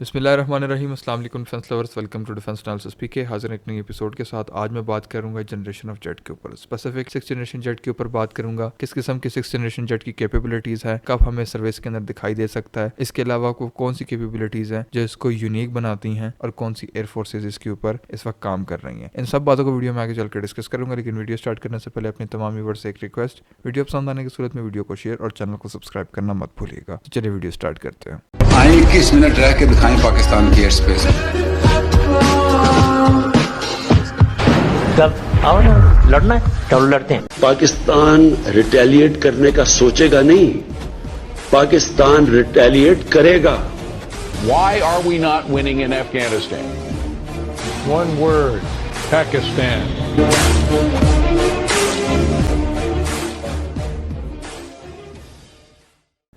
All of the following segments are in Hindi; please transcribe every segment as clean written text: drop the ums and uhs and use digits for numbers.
बिस्मिल्लाहिर्रहमानिर्रहीम। अस्सलाम वालेकुम defence lovers, welcome to defence analysis PK. हाजिर एक नई एपिसोड के साथ। आज मैं बात करूंगा जनरेशन ऑफ जेट के ऊपर, स्पेसिफिक 6th जनरेशन जेट के ऊपर बात करूंगा। किस किस्म की 6th जनरेशन जेट की कैपेबिलिटीज़ है, कब हमें सर्विस के अंदर दिखाई दे सकता है, इसके अलावा को कौन सी कैपेबिलिटीज़ हैं जो इसको यूनिक बनाती हैं और कौन सी एयर फोर्सेज इसके ऊपर इस वक्त काम कर रही हैं। इन सब बातों को वीडियो में आगे चलकर डिस्कस करूंगा, लेकिन वीडियो स्टार्ट करने से पहले अपने तमाम व्यूअर्स से एक रिक्वेस्ट, वीडियो पसंद आने की सूरत में वीडियो को शेयर और चैनल को सब्सक्राइब करना मत भूलिएगा। तो चलिए वीडियो स्टार्ट करते हैं। आए 21 मिनट रह के दिखाएं पाकिस्तान की एयर स्पेस। कब आओ ना, लड़ना है चलो लड़ते हैं। पाकिस्तान रिटेलिएट करने का सोचेगा नहीं, पाकिस्तान रिटेलिएट करेगा। Why are we not winning in Afghanistan? One word: Pakistan.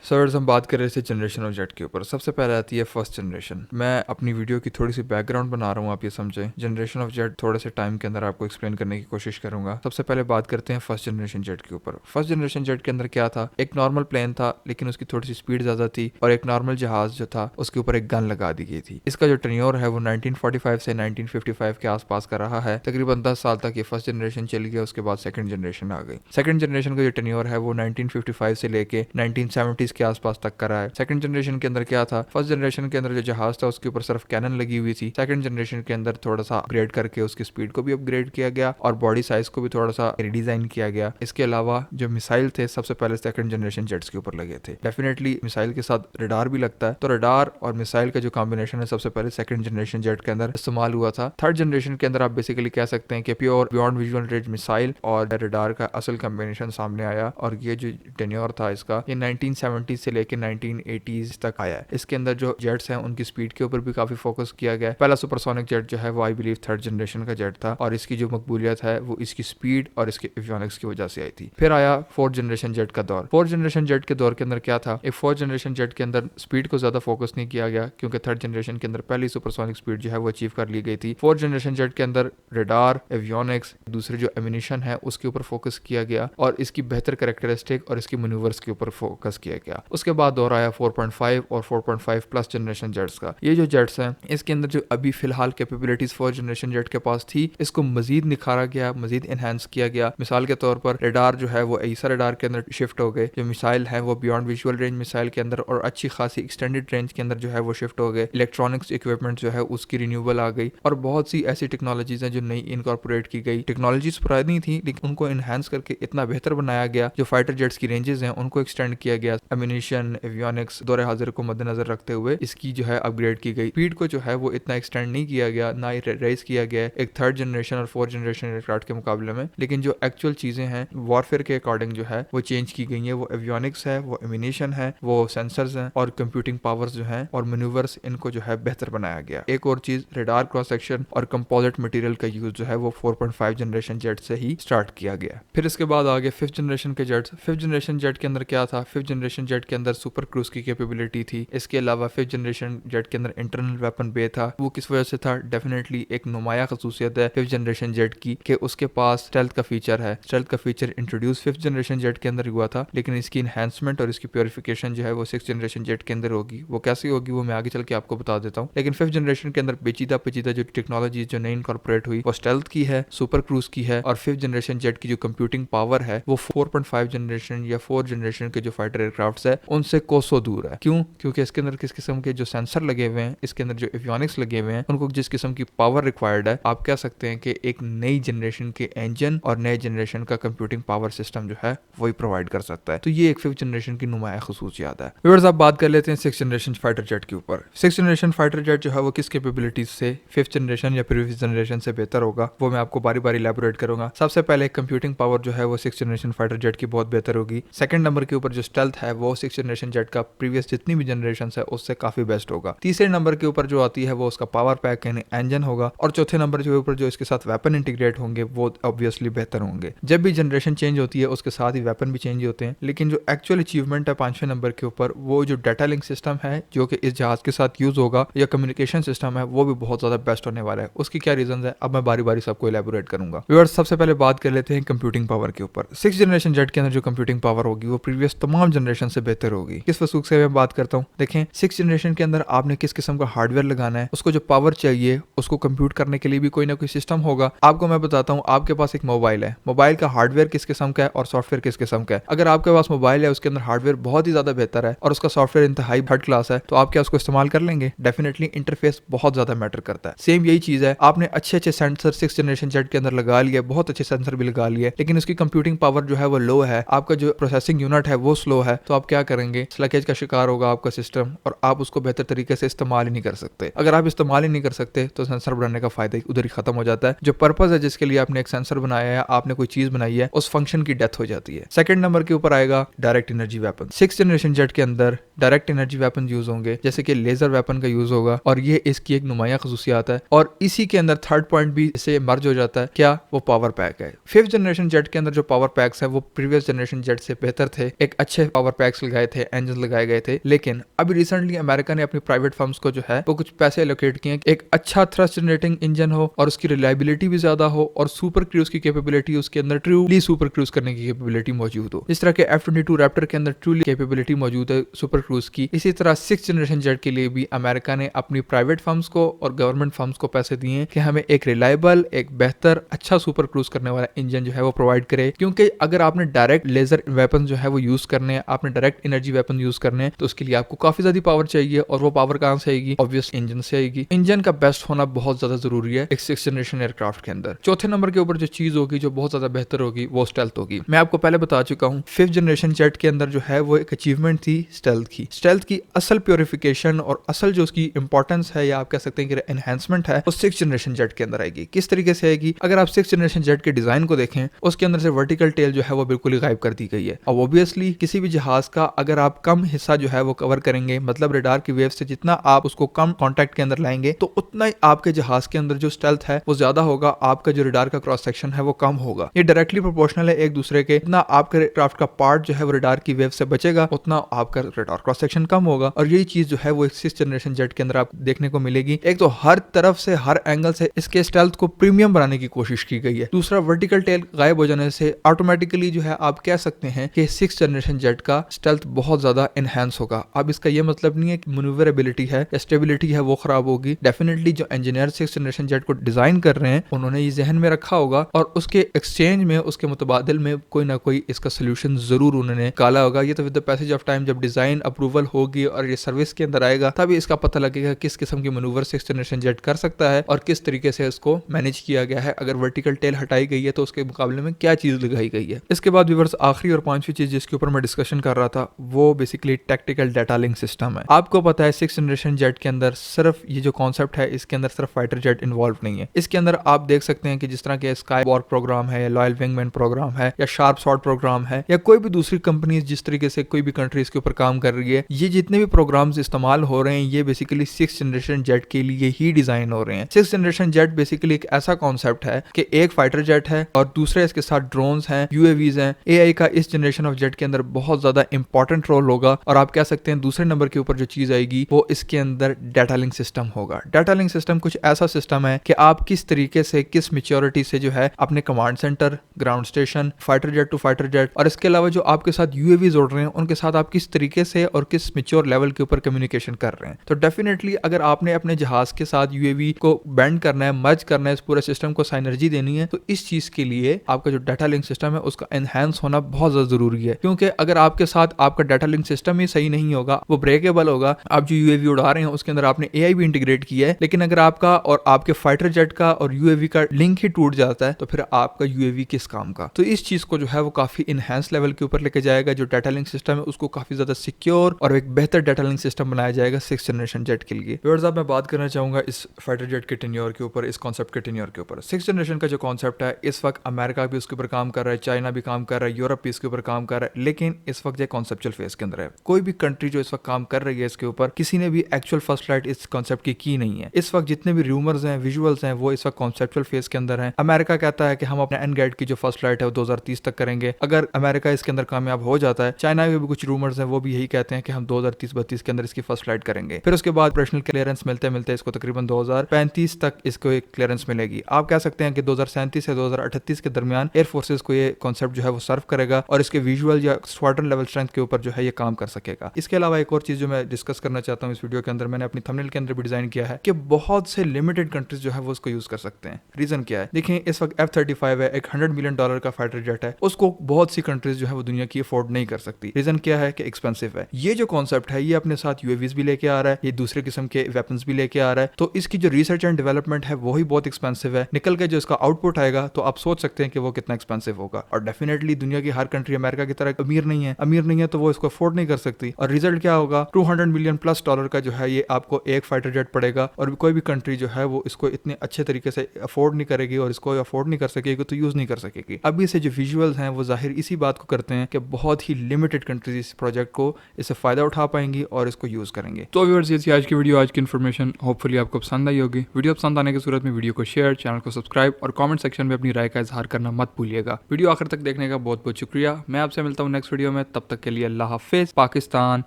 Sirs हम बात कर रहे थे जनरेशन ऑफ जेट के ऊपर। सबसे पहले आती है फर्स्ट जनरेशन। मैं अपनी वीडियो की थोड़ी सी बैकग्राउंड बना रहा हूँ, आप ये समझें। जनरेशन ऑफ जेट थोड़े से टाइम के अंदर आपको एक्सप्लेन करने की कोशिश करूंगा। सबसे पहले बात करते हैं फर्स्ट जनरेशन जेट के ऊपर। फर्स्ट जनरेशन जेट के अंदर क्या था, एक नॉर्मल प्लेन था लेकिन उसकी थोड़ी सी स्पीड ज्यादा थी और एक नॉर्मल जहाज जो था उसके ऊपर एक गन लगा दी गई थी। इसका जो टेन्योर है वो 1945 से 1955 के आसपास का रहा है। तकरीबन 10 साल तक ये फर्स्ट जनरेशन चली गई, उसके बाद सेकंड जनरेशन आ गई। सेकंड जनरेशन का जो टेन्योर है वो 1955 से लेके 1970s के आसपास तक करा है। सेकंड जनरेशन के अंदर क्या था, फर्स्ट जनरेशन के अंदर जो जहाज था उसके ऊपर सिर्फ कैनन लगी हुई थी। सेकंड जनरेशन के अंदर थोड़ा सा अपग्रेड करके उसकी स्पीड को भी अपग्रेड किया गया और बॉडी साइज को भी थोड़ा सा रिडिजाइन किया गया। इसके अलावा जो मिसाइल थे सबसे पहले सेकंड जनरेशन जेट्स के ऊपर लगे थे। डेफिनेटली मिसाइल के साथ रडार भी लगता है, तो रडार और मिसाइल का जो कॉम्बिनेशन है सबसे पहले सेकंड जनरेशन जेट के अंदर इस्तेमाल हुआ था। थर्ड जनरेशन के अंदर आप बेसिकली कह सकते हैं कि pure beyond visual range missile और रडार का असल कॉम्बिनेशन सामने आया और ये जो टेन्योर था इसका, ये 1970 से लेकर 1980s तक आया है। इसके अंदर जो जेट्स हैं उनकी स्पीड के ऊपर भी काफी फोकस किया गया है। पहला सुपरसोनिक जेट जो है वो आई बिलीव थर्ड जनरेशन का जेट था और इसकी जो मकबूलियत है वो इसकी स्पीड और इसके एवियोनिक्स की वजह से आई थी। फिर आया फोर्थ जनरेशन जेट का दौर। फोर्थ जनरेशन जेट के दौर के अंदर क्या था, एक फोर्थ जनरेशन जेट के अंदर स्पीड को ज्यादा फोकस नहीं किया गया क्योंकि थर्ड जनरेशन के अंदर पहली सुपरसोनिक स्पीड जो है वो अचीव कर ली गई थी। फोर्थ जनरेशन जेट के अंदर रडार, एवियोनिक्स, दूसरे जो एमिनिशन है उसके ऊपर फोकस किया गया और इसकी बेहतर कैरेक्टरिस्टिक और इसकी मैन्यूवर्स के ऊपर फोकस किया गया। उसके बाद दौर आया 4.5 और 4.5 प्लस जनरेशन जेट्स का। ये जो जेट्स हैं इसके अंदर जो अभी फिलहाल कैपेबिलिटीज फोर्थ जनरेशन जेट के पास थी इसको मजीद निखारा गया, मजीद एनहांस किया गया। मिसाल के तौर पर रडार जो है वो ऐसा रडार के अंदर शिफ्ट हो गए, जो मिसाइल है वो बियॉन्ड विजुअल रेंज मिसाइल के अंदर और अच्छी खासी एक्सटेंडेड रेंज के अंदर जो है वो शिफ्ट हो गए। इलेक्ट्रॉनिक्स इक्विपमेंट जो है उसकी रिन्यूएबल आ गई और बहुत सी ऐसी टेक्नोलॉजीज हैं जो नई इनकॉर्पोरेट की गई। टेक्नोलॉजीज पुरानी थी लेकिन उनको एनहांस करके इतना बेहतर बनाया गया। जो फाइटर जेट्स की रेंजेस हैं उनको एक्सटेंड किया गया। एमिनिशन, एवियोनिक्स, दौरे हाजिर को मद्देनजर रखते हुए इसकी जो है अपग्रेड की गई। स्पीड को जो है वो इतना एक्सटेंड नहीं किया गया, ना ही रेस किया गया एक थर्ड जनरेशन और फोर्थ जनरेशन एयरक्राफ्ट के मुकाबले में, लेकिन जो एक्चुअल चीजें हैं वॉरफेयर के अकॉर्डिंग जो है वो चेंज की गई है। वो एवियोनिक्स है, वो एमिनेशन है, वो सेंसर्स हैं और कंप्यूटिंग पावर्स जो हैं और मैन्यूवर्स, इनको जो है बेहतर बनाया गया। एक और चीज, रडार क्रॉस सेक्शन और कंपोजिट मटेरियल का यूज जो है वो 4.5 जनरेशन जेट से ही स्टार्ट किया गया। फिर इसके बाद आगे फिफ्थ जनरेशन के जेट्स। फिफ्थ जनरेशन जेट के अंदर क्या था, फिफ्थ जनरेशन जेट के अंदर सुपर क्रूज की कैपेबिलिटी थी। इसके अलावा फिफ्थ जनरेशन जेट के अंदर इंटरनल वेपन बे था। वो किस वजह से था, डेफिनेटली एक नुमाया खसूसियत है फिफ्थ जनरेशन जेट की कि उसके पास स्टेल्थ का फीचर है। स्टेल्थ का feature introduce fifth generation jet के अंदर हुआ था, लेकिन इसकी इनहेंसमेंट और इसकी प्योरिफिकेशन जो है वो सिक्स जनरेशन जेट के अंदर होगी। वो कैसे होगी वो मैं आगे चल के आपको बता देता हूँ। लेकिन फिफ्थ जनरेशन के अंदर पेचीदा जो टेक्नोलॉजी जो नई इनकॉर्पोरेट हुई वो स्टेल्थ की है, सुपर क्रूज की है और फिफ्थ जनरेशन जेट की जो कंप्यूटिंग पावर है वो 4.5 जनरेशन या 4 जनरेशन के जो फाइटर एयरक्राफ्ट है उनसे कोसों दूर है। क्यों? क्योंकि इसके अंदर किस किस्म के जो सेंसर लगे हुए हैं, इसके अंदर जो एवियोनिक्स लगे हुए हैं, उनको जिस किस्म की पावर रिक्वायर्ड है, आप कह सकते हैं कि एक नई जनरेशन के इंजन और नए जनरेशन का कंप्यूटिंग पावर सिस्टम जो है वही प्रोवाइड कर सकता है। तो ये एक फिफ्थ जनरेशन की नुमाया खसूसियात है। व्यूअर्स, आप बात कर लेते हैं सिक्स जनरेशन फाइटर जेट के ऊपर। सिक्स जनरेशन फाइटर जेट जो है वो किस कैपेबिलिटीज से फिफ्थ जनरेशन या प्रीवियस जनरेशन से बेहतर होगा वो मैं आपको बारी बारी इलैबोरेट करूंगा। सबसे पहले कंप्यूटिंग पावर जो है वो सिक्स जनरेशन फाइटर जेट की बहुत बेहतर होगी। सेकंड नंबर के ऊपर जो स्टेल्थ है वो सिक्स जनरेशन जेट का प्रीवियस जितनी भी जनरेशन है उससे काफी बेस्ट होगा। तीसरे नंबर के ऊपर जो आती है वो उसका पावर पैक यानी इंजन होगा और चौथे नंबर के ऊपर जो इसके साथ वेपन इंटीग्रेट होंगे वो ऑब्वियसली बेहतर होंगे। जब भी जनरेशन चेंज होती है उसके साथ ही वेपन भी चेंज होते हैं, लेकिन जो एक्चुअल अचीवमेंट है पांचवें नंबर के ऊपर वो जो डाटा लिंक सिस्टम है जो कि इस जहाज के साथ यूज होगा या कम्युनिकेशन सिस्टम है वो भी बहुत ज्यादा बेस्ट होने वाला है। उसकी क्या रीजन है अब मैं बारी बारी सबको इलैबोरेट करूंगा। व्यूअर्स, सबसे पहले बात कर लेते हैं कंप्यूटिंग पावर के ऊपर। सिक्स जनरेशन जेट के अंदर जो कंप्यूटिंग पावर होगी वो प्रीवियस तमाम जनरेशन से सबसे बेहतर होगी। किस वसूख से मैं बात करता हूँ, देखें 6th जनरेशन के अंदर आपने किस किस्म का हार्डवेयर लगाना है, उसको जो पावर चाहिए उसको कंप्यूट करने के लिए भी कोई ना कोई सिस्टम होगा। आपको मैं बताता हूँ, आपके पास एक मोबाइल है, मोबाइल का हार्डवेयर किस किस्म का है और सॉफ्टवेयर किस किस्म का है। अगर आपके पास मोबाइल है उसके अंदर हार्डवेयर बहुत ही ज्यादा बेहतर है और उसका सॉफ्टवेयर इंतहाई थर्ड क्लास है, तो आप क्या उसको इस्तेमाल कर लेंगे? डेफिनेटली इंटरफेस बहुत ज्यादा मैटर करता है। सेम यही चीज है, आपने अच्छे अच्छे सेंसर 6th जनरेशन जेट के अंदर लगा लिए, बहुत अच्छे सेंसर भी लगा लिए, लेकिन उसकी कंप्यूटिंग पावर जो है वो लो है, आपका जो प्रोसेसिंग यूनिट है वो स्लो है, तो आप क्या करेंगे? स्लैकेज का शिकार होगा आपका सिस्टम और आप उसको बेहतर तरीके से इस्तेमाल ही नहीं कर सकते। अगर आप इस्तेमाल ही नहीं कर सकते तो सेंसर बनाने का फायदा उधर ही खत्म हो जाता है। जो पर्पज है जिसके लिए आपने एक सेंसर बनाया है, आपने कोई चीज बनाई है, उस फंक्शन की डेथ हो जाती है। सेकंड नंबर के ऊपर आएगा direct energy weapon. 6th generation jet के अंदर डायरेक्ट एनर्जी वेपन यूज होंगे, जैसे कि लेजर वेपन का यूज होगा और ये इसकी एक नुमाया खसूसियात है। और इसी के अंदर थर्ड पॉइंट भी इससे मर्ज हो जाता है, क्या? वो पावर पैक है। 5th जनरेशन जेट के अंदर जो पावर पैक्स है वो प्रीवियस जनरेशन जेट से बेहतर थे, एक अच्छे पावर पैक्स लगाए थे, इंजन लगाए गए थे। लेकिन अभी रिसेंटली अमेरिका ने अपनी प्राइवेट फर्म्स को जो है वो कुछ पैसे एलोकेट किए, एक अच्छा थ्रस्ट जनरेटिंग इंजन हो और उसकी रिलायबिलिटी भी ज्यादा हो और सुपर क्रूज की कैपेबिलिटी उसके अंदर ट्रूली सुपर क्रूज करने की कैपेबिलिटी मौजूद हो। इस तरह के F-22 रैप्टर के अंदर ट्रूली कैपेबिलिटी मौजूद है सुपर क्रूज की। इसी तरह 6th जनरेशन जेट के लिए भी अमेरिका ने अपनी प्राइवेट फर्म्स को और गवर्नमेंट फर्म्स को पैसे दिए कि हमें एक रिलायबल, एक बेहतर, अच्छा सुपर क्रूज करने वाला इंजन जो है वो प्रोवाइड करे। क्योंकि अगर आपने डायरेक्ट लेजर वेपन जो है वो यूज करने हैं, आपने डायरेक्ट एनर्जी वेपन यूज करने हैं, तो उसके लिए आपको काफी ज्यादा पावर चाहिए और वो पावर कहां से आएगी? ऑब्वियस इंजन से आएगी। इंजन का बेस्ट होना बहुत ज्यादा जरूरी है एक 6th जनरेशन एयरक्राफ्ट के अंदर। चौथे नंबर के ऊपर जो चीज होगी जो बहुत ज्यादा बेहतर होगी वो स्टेल्थ होगी। मैं आपको पहले बता चुका हूँ 5th जनरेशन जेट के अंदर जो है वो एक अचीवमेंट थी स्टेल्थ की। स्टेल्थ की असल प्योरिफिकेशन और असल जो उसकी इंपॉर्टेंस है या आप कह सकते हैं कि एनहांसमेंट है वो 6th जनरेशन जेट के अंदर आएगी। किस तरीके से आएगी? अगर आप 6th जनरेशन जेट के डिजाइन को देखें, उसके अंदर से वर्टिकल टेल जो है वो बिल्कुल ही गायब कर दी गई है। अब ऑब्वियसली किसी भी जहाज का अगर आप कम हिस्सा जो है वो कवर करेंगे, मतलब रडार की वेव से जितना आप उसको कम कांटेक्ट के अंदर लाएंगे, तो उतना ही आपके जहाज के अंदर जो स्टेल्थ है वो ज्यादा होगा, आपका जो रडार का क्रॉस सेक्शन है वो कम होगा। ये डायरेक्टली प्रोपोर्शनल है एक दूसरे के। जितना आपके क्राफ्ट का पार्ट जो है वो रडार की वेव से बचेगा, उतना आपका रडार क्रॉस सेक्शन कम होगा। और यही चीज जो है वो 6th जनरेशन जेट के अंदर आप देखने को मिलेगी। एक तो हर तरफ से, हर एंगल से इसके स्टेल्थ को प्रीमियम बनाने की कोशिश की गई है। दूसरा, वर्टिकल टेल गायब हो जाने से ऑटोमेटिकली जो है आप कह सकते हैं कि 6th जनरेशन जेट का स्टेल्थ बहुत ज्यादा एनहांस होगा। अब इसका ये मतलब नहीं है कि मैन्यूवरेबिलिटी है या स्टेबिलिटी है वो खराब होगी। डेफिनेटली जो इंजीनियर 6th जनरेशन जेट को डिजाइन कर रहे हैं उन्होंने ये जहन में रखा होगा और उसके एक्सचेंज में, उसके मुतबादिल में कोई ना कोई इसका सोल्यूशन जरूर उन्होंने निकाला होगा। ये तो with the passage of time जब डिजाइन अप्रूवल होगी और ये सर्विस के अंदर आएगा तभी इसका पता लगेगा किस किस्म की मैन्यूवर 6th जनरेशन जेट कर सकता है और किस तरीके से इसको मैनेज किया गया है। अगर वर्टिकल टेल हटाई गई है तो उसके मुकाबले में क्या चीज लगाई गई है। इसके बाद व्यूअर्स आखिरी और पांचवी चीज जिसके ऊपर मैं डिस्कशन कर रहा था वो basically tactical data link system है। आपको पता है 6th जनरेशन जेट के अंदर सिर्फ ये जो कॉन्सेप्ट है इसके अंदर सिर्फ फाइटर जेट इन्वॉल्व नहीं है। इसके अंदर आप देख सकते हैं कि जिस तरह के स्काई वॉर प्रोग्राम है या लॉयल विंगमैन प्रोग्राम है या शार्प शॉट प्रोग्राम है या कोई भी दूसरी कंपनी जिस तरीके से कोई भी कंट्री इसके ऊपर काम कर रही है, ये जितने भी प्रोग्राम्स इस्तेमाल हो रहे हैं ये बेसिकली 6th जनरेशन जेट के लिए ही डिजाइन हो रहे हैं। 6th जनरेशन जेट बेसिकली एक ऐसा कॉन्सेप्ट है कि एक फाइटर जेट है और दूसरे इसके साथ ड्रोन्स हैं, यूएवीज हैं। एआई का इस जनरेशन ऑफ जेट के अंदर बहुत ज्यादा इंपॉर्टेंट रोल होगा और आप कह सकते हैं दूसरे नंबर के ऊपर जो चीज आएगी वो इसके अंदर डाटा लिंक सिस्टम होगा। डाटा लिंक सिस्टम कुछ ऐसा सिस्टम है कि आप किस तरीके से, किस मैच्योरिटी से जो है अपने command centre, ground station, fighter jet to fighter jet और इसके अलावा जो आपके साथ यूएवी जोड़ रहे हैं उनके साथ आप किस तरीके से और किस मैच्योर लेवल के ऊपर कम्युनिकेशन कर रहे हैं। तो डेफिनेटली अगर आपने अपने जहाज के साथ यूएवी को बैंड करना है, मर्ज करना है, इस पूरे सिस्टम को साइनर्जी देनी है, तो इस चीज के लिए आपका जो डाटा लिंक सिस्टम है उसका एनहांस होना बहुत ज्यादा जरूरी है। क्योंकि अगर आपके साथ आपका डाटा लिंक सिस्टम ही सही नहीं होगा, वो ब्रेकेबल होगा, आप जो यूएवी उड़ा रहे हैं उसके अंदर आपने एआई भी इंटीग्रेट किया है, लेकिन अगर आपका और आपके फाइटर जेट का और यूएवी का लिंक ही टूट जाता है तो फिर आपका यूएवी किस काम का। तो इस चीज को जो है वो काफी इनहेंस लेवल के ऊपर लेके जाएगा। जो डाटा लिंक सिस्टम है उसको काफी ज्यादा सिक्योर और एक बेहतर डाटा लिंक सिस्टम बनाया जाएगा 6th जनरेशन जेट के लिए। व्यूअर्स, अब मैं बात करना चाहूंगा इस फाइटर जेट के टेन्योर के ऊपर, इस कॉन्सेप्ट के टेन्योर के ऊपर। 6th जनरेशन का जो कॉन्सेप्ट है इस वक्त अमेरिका भी उसके ऊपर काम कर रहा है, चाइना भी काम कर रहा है, यूरोप भी इसके ऊपर काम कर रहा है, लेकिन इस वक्त ये कॉन्सेप्चुअल फेज के अंदर है। कोई भी कंट्री जो इस वक्त काम कर रही है इसके ऊपर, किसी ने भी एक्चुअल फर्स्ट फ्लाइट इस कॉन्सेप्ट की नहीं है। इस वक्त जितने भी रूमर्स हैं, विजुअल्स हैं, वो इस वक्त कॉन्सेप्चुअल फेज के अंदर हैं। अमेरिका कहता है कि हम अपने एनगेट की जो फर्स्ट फ्लाइट है वो 2030 तक करेंगे। अगर अमेरिका इसके अंदर कामयाब हो जाता है, चाइना के भी कुछ रूमर्स हैं वो भी यही कहते हैं कि हम 2030-32 के अंदर इसकी फर्स्ट फ्लाइट करेंगे। फिर उसके बाद ऑपरेशनल क्लियरेंस मिलते मिलते इसको तकरीबन 2035 तक इसको एक क्लियरेंस मिलेगी। आप कह सकते हैं कि 2037 से 2038 के दरमियान एयर फोर्सेस को ये कॉन्सेप्ट जो है वो सर्व करेगा और इसके विजुअल या स्क्वाड्रन लेवल स्ट्रेंथ स्ट्रेंथ के ऊपर जो है ये काम कर सकेगा। इसके अलावा एक और चीज जो मैं डिस्कस करना चाहता हूँ इस वीडियो के अंदर, मैंने अपनी थंबनेल के अंदर भी डिजाइन किया है कि बहुत से लिमिटेड कंट्रीज जो है वो उसको यूज कर सकते हैं। रीजन क्या है? देखिए इस वक्त F-35 है, एक $100 मिलियन का फाइटर जेट है, उसको बहुत सी कंट्रीज जो है वो दुनिया की अफोर्ड नहीं कर सकती। रीजन क्या है? कि एक्सपेंसिव है। ये जो कॉन्सेप्ट है ये अपने साथ यूएवीज भी लेके आ रहा है, ये दूसरे किस्म के वेपन्स भी लेके आ रहा है, तो इसकी जो रिसर्च एंड डेवलपमेंट है वो ही बहुत एक्सपेंसिव है। निकल के जो इसका आउटपुट आएगा तो आप सोच सकते हैं कि वो कितना एक्सपेंसिव होगा। और डेफिनेटली दुनिया की हर कंट्री अमेरिका की तरह अमीर नहीं है तो वो इसको अफोर्ड नहीं कर सकती। और रिजल्ट क्या होगा? $200 मिलियन प्लस का जो है ये आपको एक फाइटर जेट पड़ेगा, और कोई भी कंट्री जो है वो इसको इतने अच्छे तरीके से अफोर्ड नहीं करेगी, और इसको अफोर्ड नहीं कर सकेगी तो यूज नहीं कर सकेगी। अभी से जो विजुअल्स हैं वो जाहिर इसी बात को करते हैं कि बहुत ही लिमिटेड कंट्रीज इस प्रोजेक्ट को इससे फायदा उठा पाएंगी और इसको यूज करेंगे। तो व्यूअर्स, ये थी आज की वीडियो, आज की इन्फॉर्मेशन। होपफुली आपको पसंद आई होगी। वीडियो पसंद आने की सूरत में वीडियो को शेयर, चैनल को सब्सक्राइब और कमेंट सेक्शन में अपनी राय का इजहार करना मत भूलिएगा। वीडियो आखिर तक देखने का बहुत बहुत शुक्रिया। मैं आपसे मिलता हूँ नेक्स्ट वीडियो में, तब तक के लिए अल्लाह हाफिज। पाकिस्तान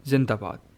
जिंदाबाद।